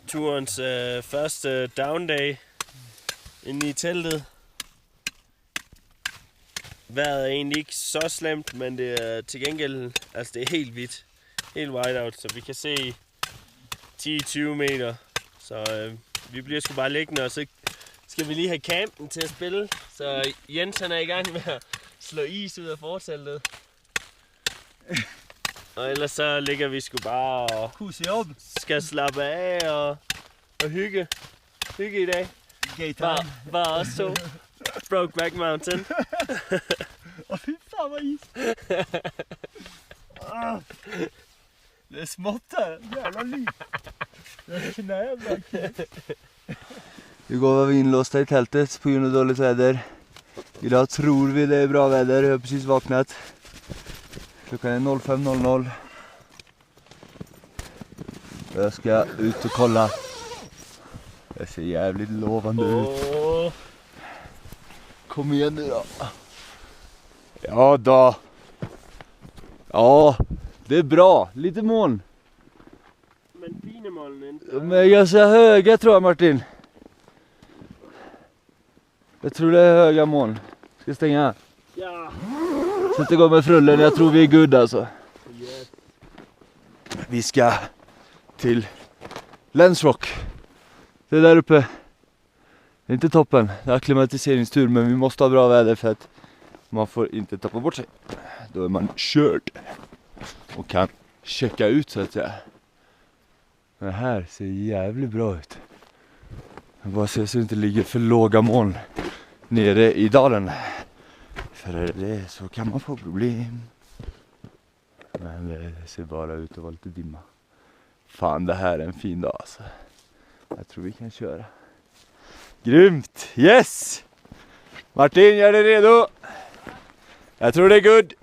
turens første down day inde i teltet. Vejret er egentlig ikke så slemt, men det er til gengæld, altså det er helt hvidt. Helt whiteout, så vi kan se 10-20 meter. Så vi bliver sgu bare liggende, og så skal vi lige have campen til at spille. Så Jens han er i gang med at slå is ud af forteltet. Og ellers så ligger vi sgu bare og skal slappe af og hygge. Hygge i dag. Bare os to. Brokeback Mountain. Åh fy fan vad is. Det är smått här. Jävla liv. Jag knäver. Igår var vi inlåsta i tältet på grund av dåligt väder. Idag tror vi det är bra väder. Jag har precis vaknat. Klockan är 05.00. Jag ska ut och kolla. Det ser jävligt lovande ut. Kom igen nu då. Ja då. Ja, det är bra. Lite moln. Men fina moln inte. De är ganska höga tror jag, Martin. Jag tror det är höga moln. Ska jag stänga? Ja. Sätt igång med frullen. Jag tror vi är good alltså. Yes. Vi ska till Lens Rock. Det är där uppe. Det är inte toppen. Det är akklimatiseringstur, men vi måste ha bra väder för att man får inte tappa bort sig. Då är man körd och kan checka ut så att säga. Men här ser jävligt bra ut. Jag bara ser så det inte ligger för låga moln nere i dalen. För det så kan man få problem. Men det ser bara ut att vara lite dimma. Fan, det här är en fin dag alltså. Jag tror vi kan köra. Grymt! Yes! Martin, gör dig redo! Jag tror det är good.